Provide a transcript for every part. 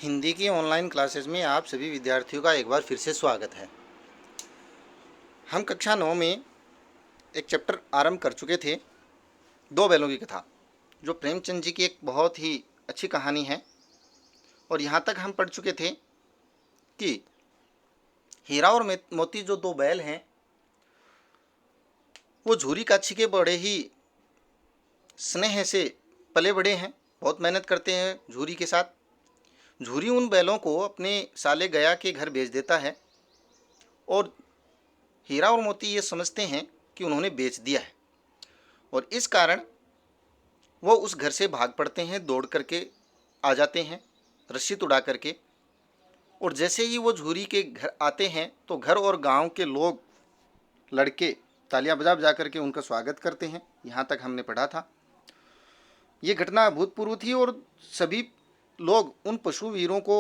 हिंदी की online classes में आप सभी विद्यार्थियों का एक बार फिर से स्वागत है। हम कक्षा 9 में एक चैप्टर आरंभ कर चुके थे, दो बैलों की कथा, जो प्रेमचंद जी की एक बहुत ही अच्छी कहानी है। और यहाँ तक हम पढ़ चुके थे कि हीरा और मोती जो दो बैल हैं, वो झूरी काछी के बड़े ही स्नेह से पले बड़े हैं, बहुत मेहनत करते हैं झूरी के साथ। झूरी उन बैलों को अपने साले गया के घर भेज देता है और हीरा और मोती ये समझते हैं कि उन्होंने बेच दिया है, और इस कारण वो उस घर से भाग पड़ते हैं, दौड़ करके आ जाते हैं रस्सी उड़ा करके। और जैसे ही वो झूरी के घर आते हैं तो घर और गांव के लोग, लड़के तालियां बजा बजा करके उनका स्वागत करते हैं। यहाँ तक हमने पढ़ा था। ये घटना अभूतपूर्व थी और सभी लोग उन पशु वीरों को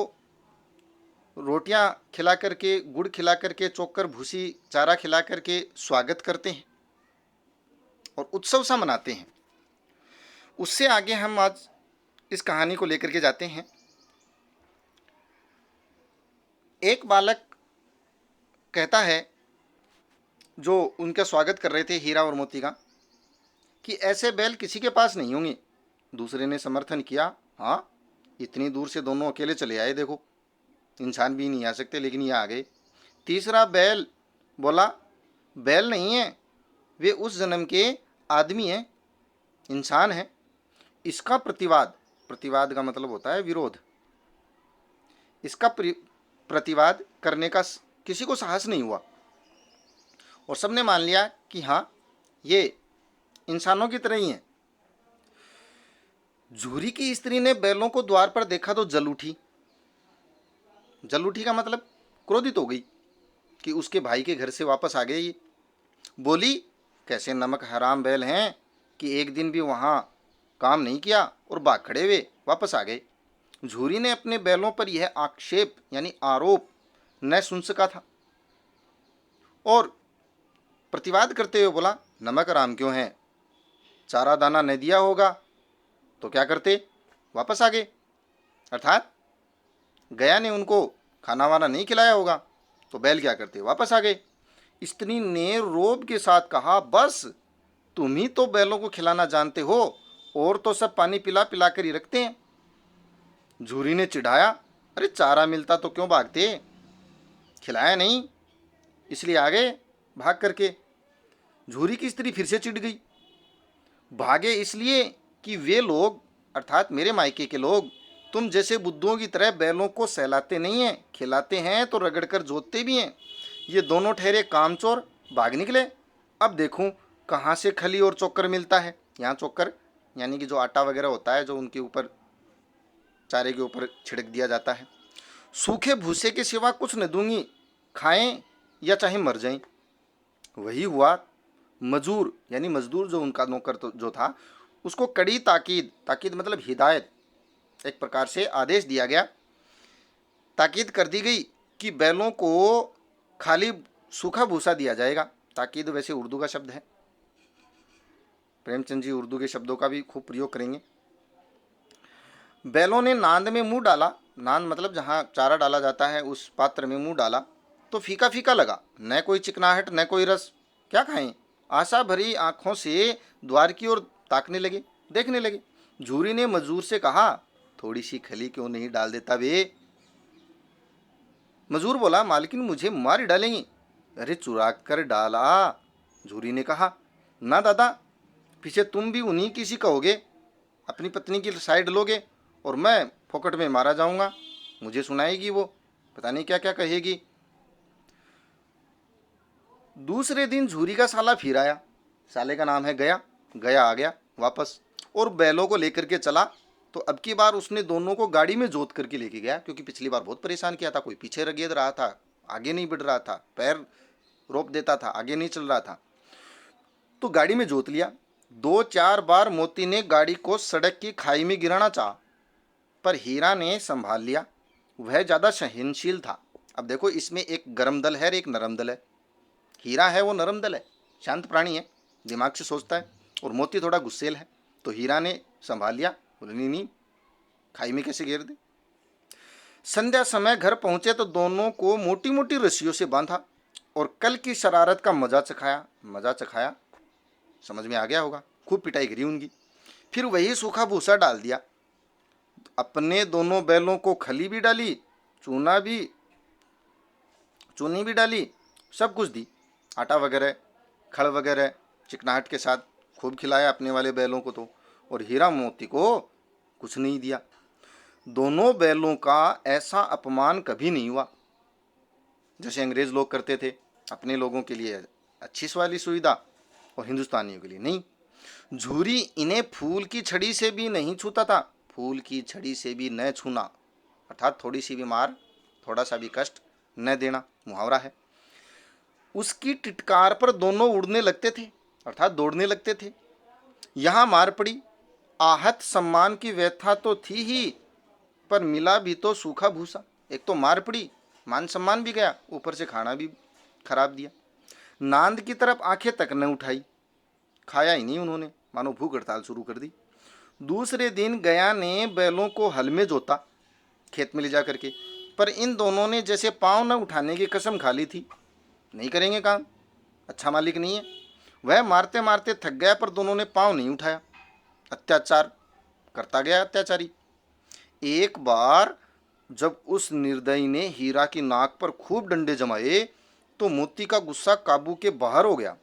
रोटियां खिला करके, गुड़ खिला करके, चोकर भूसी चारा खिला करके स्वागत करते हैं और उत्सव सा मनाते हैं। उससे आगे हम आज इस कहानी को लेकर के जाते हैं। एक बालक कहता है, जो उनका स्वागत कर रहे थे हीरा और मोती का, कि ऐसे बैल किसी के पास नहीं होंगे। दूसरे ने समर्थन किया, हाँ, इतनी दूर से दोनों अकेले चले आए, देखो इंसान भी नहीं आ सकते, लेकिन ये आ गए। तीसरा बैल बोला, बैल नहीं है, वे उस जन्म के आदमी हैं, इंसान हैं। इसका प्रतिवाद का मतलब होता है विरोध। इसका प्रतिवाद करने का किसी को साहस नहीं हुआ और सबने मान लिया कि हाँ, ये इंसानों की तरह ही हैं। झूरी की स्त्री ने बैलों को द्वार पर देखा तो जल उठी। जल उठी का मतलब क्रोधित हो गई कि उसके भाई के घर से वापस आ गए ये। बोली, कैसे नमक हराम बैल हैं कि एक दिन भी वहाँ काम नहीं किया और भाग खड़े हुए वापस आ गए। झूरी ने अपने बैलों पर यह आक्षेप यानी आरोप न सुन सका था और प्रतिवाद करते हुए बोला, नमक हराम क्यों है? चारा दाना न दिया होगा तो क्या करते? वापस आ गए। अर्थात गया ने उनको खाना वाना नहीं खिलाया होगा तो बैल क्या करते? वापस आ गए। स्त्री ने रोब के साथ कहा, बस तुम ही तो बैलों को खिलाना जानते हो, और तो सब पानी पिला पिला कर ही रखते हैं। झूरी ने चिढ़ाया, अरे चारा मिलता तो क्यों भागते? खिलाया नहीं इसलिए आ गए भाग करके। झूरी की स्त्री फिर से चिढ़ गई, भागे इसलिए कि वे लोग अर्थात मेरे मायके के लोग तुम जैसे बुद्धुओं की तरह बैलों को सहलाते नहीं हैं, खिलाते हैं तो रगड़ कर जोतते भी हैं। ये दोनों ठहरे कामचोर, भाग निकले। अब देखूं कहाँ से खली और चोकर मिलता है। यहाँ चोकर यानी कि जो आटा वगैरह होता है, जो उनके ऊपर चारे के ऊपर छिड़क दिया जाता है। सूखे भूसे के सिवा कुछ न दूंगी, खाएं या चाहे मर जाएं। वही हुआ। मजूर यानी मजदूर जो उनका नौकर जो था, उसको कड़ी ताकीद मतलब हिदायत, एक प्रकार से आदेश दिया गया, ताकीद कर दी गई कि बैलों को खाली सूखा भूसा दिया जाएगा। ताकीद वैसे उर्दू का शब्द है, प्रेमचंद जी उर्दू के शब्दों का भी खूब प्रयोग करेंगे। बैलों ने नांद में मुंह डाला, नांद मतलब जहाँ चारा डाला जाता है उस पात्र में मुंह डाला तो फीका फीका लगा, न कोई चिकनाहट न कोई रस। क्या खाएं? आशा भरी आंखों से द्वार की ओर ताकने लगे, देखने लगे। झूरी ने मजदूर से कहा, थोड़ी सी खली क्यों नहीं डाल देता वे? मजदूर बोला, मालकिन मुझे मार डालेंगी। अरे चुरा कर डाला। झूरी ने कहा, ना दादा, पीछे तुम भी उन्हीं किसी कहोगे, अपनी पत्नी की साइड लोगे और मैं फोकट में मारा जाऊंगा। मुझे सुनाएगी वो, पता नहीं क्या क्या कहेगी। दूसरे दिन झूरी का साला फिर आया। साले का नाम है गया। गया आ गया वापस और बैलों को लेकर के चला। तो अब की बार उसने दोनों को गाड़ी में जोत करके लेके गया, क्योंकि पिछली बार बहुत परेशान किया था। कोई पीछे रगेद रहा था, आगे नहीं बढ़ रहा था, पैर रोक देता था, आगे नहीं चल रहा था। तो गाड़ी में जोत लिया। 2-4 बार मोती ने गाड़ी को सड़क की खाई में गिराना चाहा, पर हीरा ने संभाल लिया। वह ज़्यादा सहनशील था। अब देखो, इसमें एक गर्म दल है और एक नरम दल है। हीरा है वो नरम दल है, शांत प्राणी है, दिमाग से सोचता है, और मोती थोड़ा गुस्सेल है। तो हीरा ने संभाल लिया, बोले नहीं नहीं, खाई में कैसे गिर दे। संध्या समय घर पहुंचे तो दोनों को मोटी मोटी रस्सियों से बांधा और कल की शरारत का मजा चखाया। मजा चखाया समझ में आ गया होगा, खूब पिटाई करी उनकी। फिर वही सूखा भूसा डाल दिया। अपने दोनों बैलों को खली भी डाली, चूनी भी डाली, सब कुछ दी, आटा वगैरह, खड़ वगैरह चिकनाहट के साथ खूब खिलाया अपने वाले बैलों को तो। और हीरा मोती को कुछ नहीं दिया। दोनों बैलों का ऐसा अपमान कभी नहीं हुआ जैसे अंग्रेज लोग करते थे। अपने लोगों के लिए अच्छी वाली सुविधा और हिंदुस्तानियों के लिए नहीं। झूरी इन्हें फूल की छड़ी से भी नहीं छूता था, फूल की छड़ी से भी न छूना, अर्थात थोड़ी सी भी मार, थोड़ा सा भी कष्ट न देना, मुहावरा है। उसकी टिटकार पर दोनों उड़ने लगते थे, अर्थात दौड़ने लगते थे। यहाँ मार पड़ी, आहत सम्मान की व्यथा तो थी ही, पर मिला भी तो सूखा भूसा। एक तो मार पड़ी, मान सम्मान भी गया, ऊपर से खाना भी खराब दिया। नांद की तरफ आंखें तक न उठाई, खाया ही नहीं उन्होंने, मानो भूख हड़ताल शुरू कर दी। दूसरे दिन गया ने बैलों को हल में जोता, खेत में ले जा करके, पर इन दोनों ने जैसे पाँव न उठाने की कसम खा ली थी, नहीं करेंगे काम, अच्छा मालिक नहीं है। वह मारते मारते थक गया, पर दोनों ने पाँव नहीं उठाया। अत्याचार करता गया अत्याचारी। एक बार जब उस निर्दयी ने हीरा की नाक पर खूब डंडे जमाए तो मोती का गुस्सा काबू के बाहर हो गया।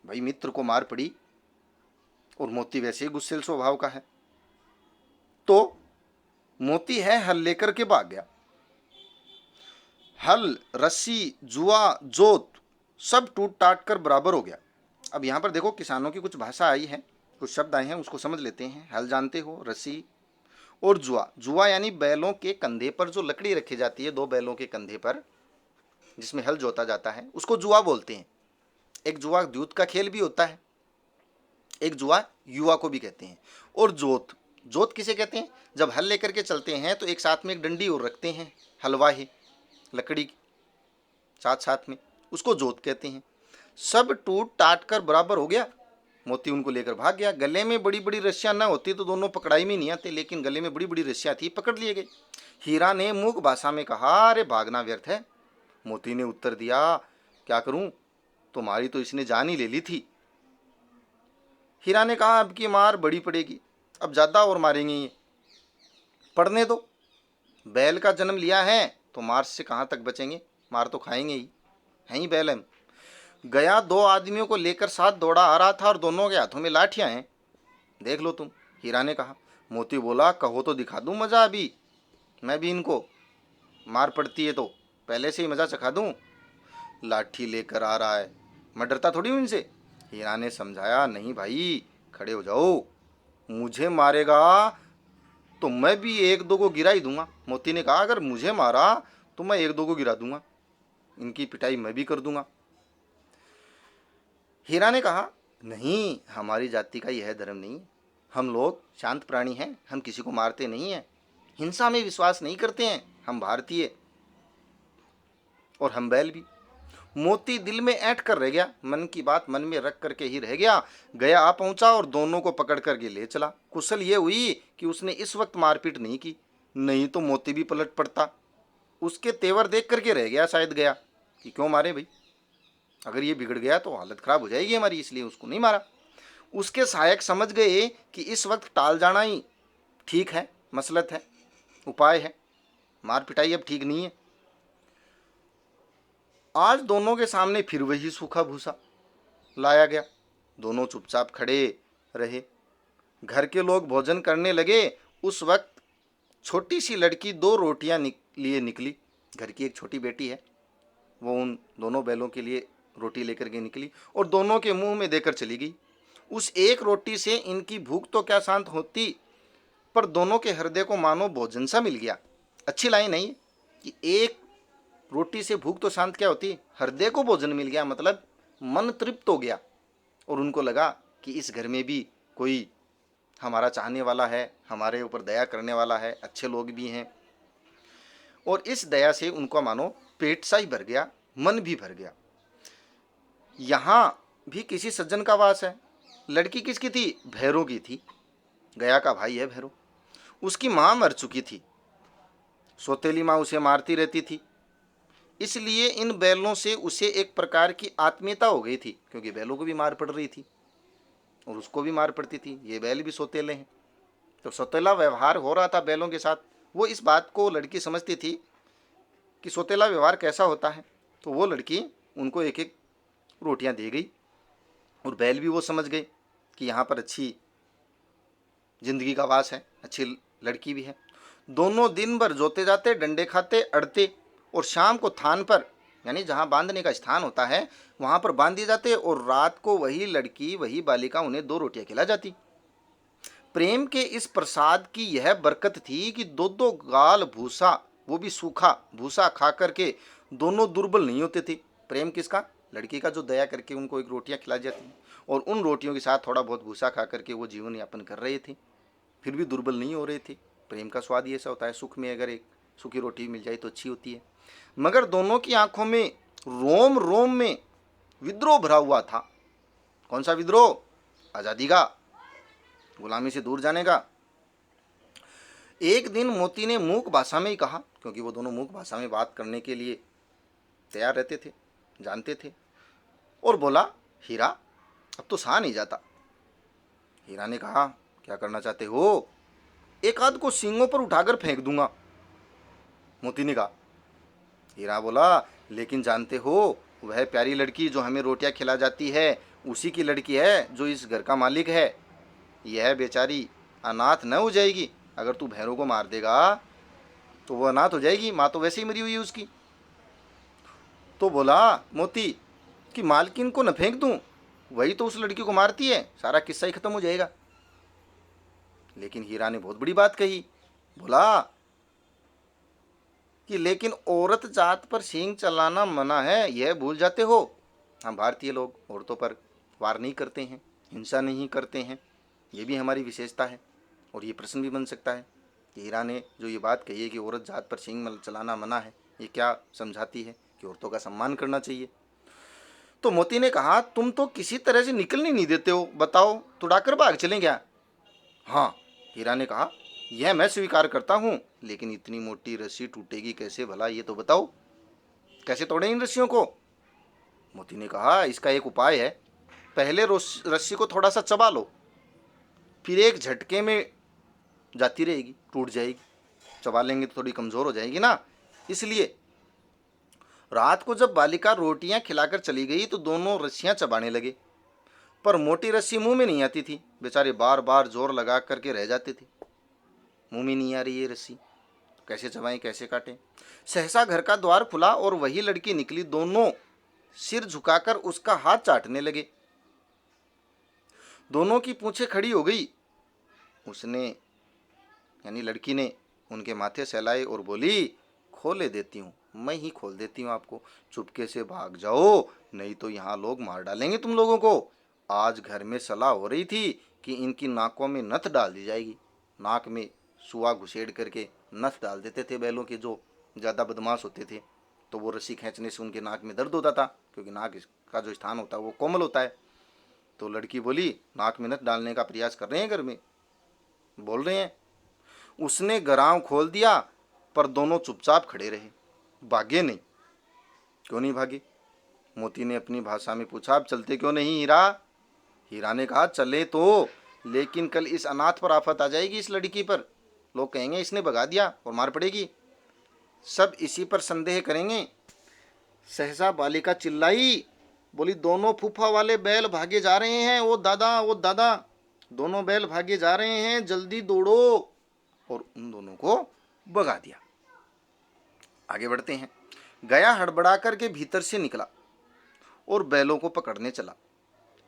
भाई मित्र को मार पड़ी और मोती वैसे ही गुस्सेल स्वभाव का है, तो मोती है हल लेकर के भाग गया। हल, रस्सी, जुआ, जोत सब टूट टाट कर बराबर हो गया। अब यहाँ पर देखो किसानों की कुछ भाषा आई है, कुछ शब्द आए हैं, उसको समझ लेते हैं। हल जानते हो, रस्सी और जुआ। जुआ यानी बैलों के कंधे पर जो लकड़ी रखी जाती है, दो बैलों के कंधे पर जिसमें हल जोता जाता है, उसको जुआ बोलते हैं। एक जुआ द्यूत का खेल भी होता है, एक जुआ युवा को भी कहते हैं। और जोत, जोत किसे कहते हैं? जब हल लेकर के चलते हैं तो एक साथ में एक डंडी और रखते हैं, हलवाही लकड़ी की साथ साथ में, उसको जोत कहते हैं। सब टूट टाट कर बराबर हो गया। मोती उनको लेकर भाग गया। गले में बड़ी बड़ी रस्सियां न होती तो दोनों पकड़ाई में नहीं आते, लेकिन गले में बड़ी बड़ी रस्सियां थी, पकड़ लिए गए। हीरा ने मूक भाषा में कहा, अरे भागना व्यर्थ है। मोती ने उत्तर दिया, क्या करूं, तुम्हारी तो इसने जान ही ले ली थी। हीरा ने कहा, अब की मार बड़ी पड़ेगी, अब ज्यादा और मारेंगे ये, पड़ने दो। बैल का जन्म लिया है तो मार से कहाँ तक बचेंगे, मार तो खाएंगे ही, हैं ही बैल हम। गया दो आदमियों को लेकर साथ दौड़ा आ रहा था और दोनों के हाथों में लाठियां हैं, देख लो तुम, हीरा ने कहा। मोती बोला, कहो तो दिखा दूं मजा, अभी मैं भी इनको, मार पड़ती है तो पहले से ही मजा चखा दूं। लाठी लेकर आ रहा है, मैं डरता थोड़ी हूं इनसे। हीरा ने समझाया, नहीं भाई खड़े हो जाओ, मुझे मारेगा तो मैं भी एक दो को गिरा ही दूंगा। मोती ने कहा, अगर मुझे मारा तो मैं एक दो को गिरा दूंगा, इनकी पिटाई मैं भी कर दूंगा। हीरा ने कहा, नहीं, हमारी जाति का यह धर्म नहीं, हम लोग शांत प्राणी हैं, हम किसी को मारते नहीं हैं, हिंसा में विश्वास नहीं करते हैं, हम भारतीय और हम बैल भी। मोती दिल में ऐंठ कर रह गया, मन की बात मन में रख करके ही रह गया। गया आ पहुंचा और दोनों को पकड़ करके ले चला। कुशल ये हुई कि उसने इस वक्त मारपीट नहीं की, नहीं तो मोती भी पलट पड़ता। उसके तेवर देख करके रह गया शायद गया कि क्यों मारे भाई, अगर ये बिगड़ गया तो हालत खराब हो जाएगी हमारी, इसलिए उसको नहीं मारा। उसके सहायक समझ गए कि इस वक्त टाल जाना ही ठीक है, मसलत है, उपाय है, मार पिटाई अब ठीक नहीं है। आज दोनों के सामने फिर वही सूखा भूसा लाया गया। दोनों चुपचाप खड़े रहे। घर के लोग भोजन करने लगे। उस वक्त छोटी सी लड़की दो रोटियां लिए निकली। घर की एक छोटी बेटी है, वो उन दोनों बैलों के लिए रोटी लेकर के निकली और दोनों के मुंह में देकर चली गई। उस एक रोटी से इनकी भूख तो क्या शांत होती, पर दोनों के हृदय को मानो भोजन सा मिल गया। अच्छी लाइन नहीं कि एक रोटी से भूख तो शांत क्या होती, हृदय को भोजन मिल गया, मतलब मन तृप्त हो गया। और उनको लगा कि इस घर में भी कोई हमारा चाहने वाला है, हमारे ऊपर दया करने वाला है, अच्छे लोग भी हैं। और इस दया से उनको मानो पेट सा ही भर गया, मन भी भर गया। यहाँ भी किसी सज्जन का वास है। लड़की किसकी थी? भैरों की थी। गया का भाई है भैरो। उसकी माँ मर चुकी थी। सौतेली माँ उसे मारती रहती थी, इसलिए इन बैलों से उसे एक प्रकार की आत्मीयता हो गई थी, क्योंकि बैलों को भी मार पड़ रही थी और उसको भी मार पड़ती थी, ये बैल भी सौतेले हैं। तो सौतेला व्यवहार हो रहा था बैलों के साथ। वो इस बात को लड़की समझती थी कि सौतेला व्यवहार कैसा होता है। तो वो लड़की उनको एक एक रोटियां दे गई और बैल भी वो समझ गए कि यहाँ पर अच्छी जिंदगी का वास है, अच्छी लड़की भी है। दोनों दिन भर जोते जाते, डंडे खाते, अड़ते और शाम को थान पर, यानी जहाँ बांधने का स्थान होता है, वहाँ पर बांध दिए जाते और रात को वही लड़की, वही बालिका उन्हें 2 रोटियां खिला जाती। प्रेम के इस प्रसाद की यह बरकत थी कि 2-2 गाल भूसा, वो भी सूखा भूसा खा करके दोनों दुर्बल नहीं होते थे। प्रेम किसका? लड़की का, जो दया करके उनको एक रोटियां खिला जाती और उन रोटियों के साथ थोड़ा बहुत भूसा खा करके वो जीवन यापन कर रहे थे, फिर भी दुर्बल नहीं हो रहे थे। प्रेम का स्वाद ही ऐसा होता है, सुख में अगर एक सूखी रोटी मिल जाए तो अच्छी होती है। मगर दोनों की आंखों में, रोम रोम में विद्रोह भरा हुआ था। कौन सा विद्रोह? आज़ादी का, गुलामी से दूर जाने का। एक दिन मोती ने मूक भाषा में ही कहा, क्योंकि वो दोनों मूक भाषा में बात करने के लिए तैयार रहते थे, जानते थे, और बोला, हीरा अब तो सहा नहीं जाता। हीरा ने कहा, क्या करना चाहते हो? एक आध को सींगों पर उठाकर फेंक दूंगा। मोती ने कहा। हीरा बोला, लेकिन जानते हो, वह प्यारी लड़की जो हमें रोटियां खिला जाती है, उसी की लड़की है जो इस घर का मालिक है। यह बेचारी अनाथ न हो जाएगी। अगर तू भैरों को मार देगा तो वो अनाथ हो जाएगी, माँ तो वैसे ही मरी हुई है उसकी। तो बोला मोती कि मालकिन को न फेंक दूं, वही तो उस लड़की को मारती है, सारा किस्सा ही खत्म हो जाएगा। लेकिन हीरा ने बहुत बड़ी बात कही, बोला कि लेकिन औरत जात पर सींग चलाना मना है, यह भूल जाते हो। हम भारतीय लोग औरतों पर वार नहीं करते हैं, हिंसा नहीं करते हैं, ये भी हमारी विशेषता है। और ये प्रश्न भी बन सकता है कि हीरा ने जो ये बात कही है कि औरत जात पर सींग चलाना मना है, ये क्या समझाती है? कि औरतों का सम्मान करना चाहिए। तो मोती ने कहा, तुम तो किसी तरह से निकलने नहीं देते हो, बताओ तुड़ाकर भाग चलें क्या? हाँ, हीरा ने कहा, यह मैं स्वीकार करता हूँ, लेकिन इतनी मोटी रस्सी टूटेगी कैसे भला, ये तो बताओ, कैसे तोड़े इन रस्सियों को? मोती ने कहा, इसका एक उपाय है। पहले रस्सी को थोड़ा सा चबा लो, फिर एक झटके में जाती रहेगी, टूट जाएगी। चबा लेंगे तो थोड़ी कमजोर हो जाएगी ना। इसलिए रात को जब बालिका रोटियां खिलाकर चली गई तो दोनों रस्सियां चबाने लगे, पर मोटी रस्सी मुंह में नहीं आती थी। बेचारे बार बार जोर लगा करके रह जाते थे, मुंह में नहीं आ रही ये रस्सी, कैसे चबाएं, कैसे काटें। सहसा घर का द्वार खुला और वही लड़की निकली। दोनों सिर झुकाकर उसका हाथ चाटने लगे। दोनों की पूंछें खड़ी हो गई। उसने, यानी लड़की ने, उनके माथे सहलाए और बोली, खोले देती हूँ, मैं ही खोल देती हूँ आपको, चुपके से भाग जाओ, नहीं तो यहाँ लोग मार डालेंगे तुम लोगों को। आज घर में सलाह हो रही थी कि इनकी नाकों में नथ डाल दी जाएगी। नाक में सुआ घुसेड़ करके नथ डाल देते थे बैलों के, जो ज़्यादा बदमाश होते थे। तो वो रस्सी खींचने से उनके नाक में दर्द होता था, क्योंकि नाक का जो स्थान होता है वो कोमल होता है। तो लड़की बोली, नाक में नथ डालने का प्रयास कर रहे हैं घर में, बोल रहे हैं। उसने गराव खोल दिया, पर दोनों चुपचाप खड़े रहे, भागे नहीं। क्यों नहीं भागे? मोती ने अपनी भाषा में पूछा, अब चलते क्यों नहीं हीरा? हीरा ने कहा, चले तो, लेकिन कल इस अनाथ पर आफत आ जाएगी, इस लड़की पर। लोग कहेंगे इसने भगा दिया और मार पड़ेगी, सब इसी पर संदेह करेंगे। सहसा बालिका चिल्लाई, बोली, दोनों फूफा वाले बैल भागे जा रहे हैं, वो दादा, वो दादा, दोनों बैल भागे जा रहे हैं, जल्दी दौड़ो। और उन दोनों को भगा दिया। आगे बढ़ते हैं। गया हड़बड़ा करके भीतर से निकला और बैलों को पकड़ने चला,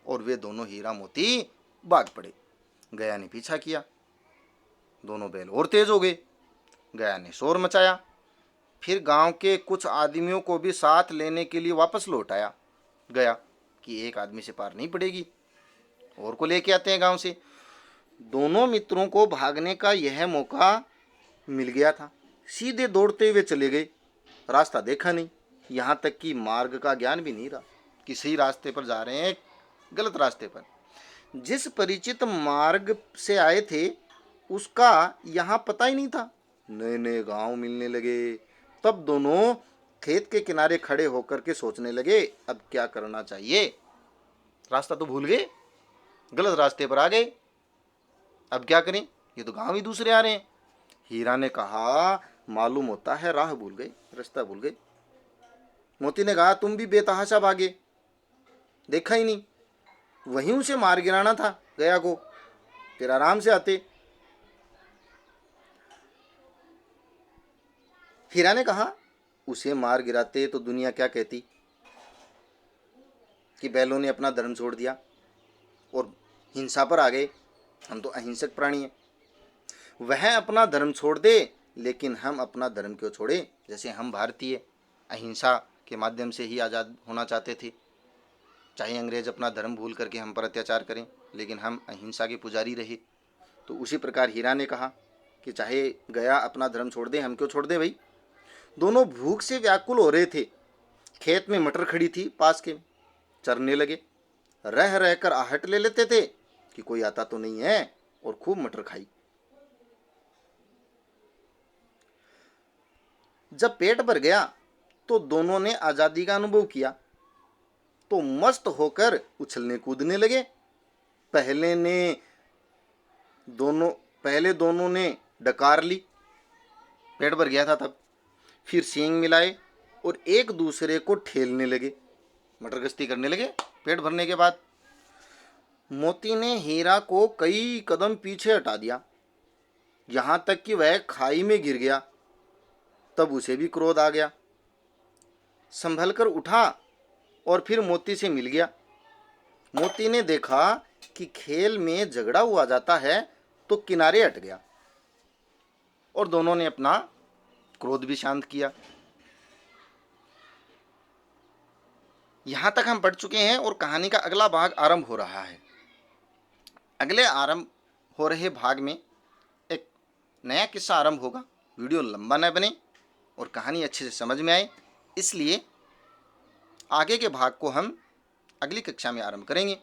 और वे दोनों हीरा मोती भाग पड़े। गया ने पीछा किया, दोनों बैल और तेज हो गए। गया ने शोर मचाया, फिर गांव के कुछ आदमियों को भी साथ लेने के लिए वापस लौट आया। गया कि एक आदमी से पार नहीं पड़ेगी, और को लेके आते हैं गांव से। दोनों मित्रों को भागने का यह मौका मिल गया था। सीधे दौड़ते हुए चले गए, रास्ता देखा नहीं, यहाँ तक कि मार्ग का ज्ञान भी नहीं रहा कि सही रास्ते पर जा रहे हैं गलत रास्ते पर। जिस परिचित मार्ग से आए थे उसका यहाँ पता ही नहीं था, नए नए गांव मिलने लगे। तब दोनों खेत के किनारे खड़े होकर के सोचने लगे अब क्या करना चाहिए। रास्ता तो भूल गए, गलत रास्ते पर आ गए, अब क्या करें, ये तो गांव ही दूसरे आ रहे हैं। हीरा ने कहा मालूम होता है राह भूल गए, रास्ता भूल गए। मोती ने कहा तुम भी बेतहाशा भागे, देखा ही नहीं, वहीं उसे मार गिराना था गया को, फिर आराम से आते। हीरा ने कहा उसे मार गिराते तो दुनिया क्या कहती कि बैलों ने अपना धर्म छोड़ दिया और हिंसा पर आ गए, हम तो अहिंसक प्राणी हैं। वह अपना धर्म छोड़ दे, लेकिन हम अपना धर्म क्यों छोड़े। जैसे हम भारतीय अहिंसा के माध्यम से ही आज़ाद होना चाहते थे, चाहे अंग्रेज अपना धर्म भूल करके हम पर अत्याचार करें, लेकिन हम अहिंसा के पुजारी रहे। तो उसी प्रकार हीरा ने कहा कि चाहे गया अपना धर्म छोड़ दे, हम क्यों छोड़ दे भाई। दोनों भूख से व्याकुल हो रहे थे। खेत में मटर खड़ी थी पास के, चरने लगे। रह रहकर आहट ले लेते थे कि कोई आता तो नहीं है, और खूब मटर खाई। जब पेट भर गया तो दोनों ने आजादी का अनुभव किया, तो मस्त होकर उछलने कूदने लगे। पहले दोनों ने डकार ली, पेट भर गया था तब। फिर सींग मिलाए और एक दूसरे को ठेलने लगे, मटर गश्ती करने लगे पेट भरने के बाद। मोती ने हीरा को कई कदम पीछे हटा दिया, यहां तक कि वह खाई में गिर गया। तब उसे भी क्रोध आ गया, संभल कर उठा और फिर मोती से मिल गया। मोती ने देखा कि खेल में झगड़ा हुआ जाता है, तो किनारे हट गया और दोनों ने अपना क्रोध भी शांत किया। यहां तक हम पढ़ चुके हैं और कहानी का अगला भाग आरंभ हो रहा है। अगले आरंभ हो रहे भाग में एक नया किस्सा आरंभ होगा। वीडियो लंबा न बने और कहानी अच्छे से समझ में आए, इसलिए आगे के भाग को हम अगली कक्षा में आरंभ करेंगे।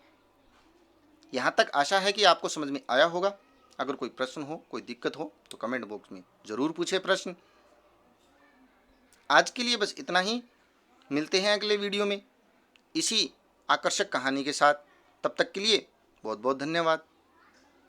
यहाँ तक आशा है कि आपको समझ में आया होगा। अगर कोई प्रश्न हो, कोई दिक्कत हो तो कमेंट बॉक्स में ज़रूर पूछे प्रश्न। आज के लिए बस इतना ही, मिलते हैं अगले वीडियो में इसी आकर्षक कहानी के साथ। तब तक के लिए बहुत बहुत धन्यवाद।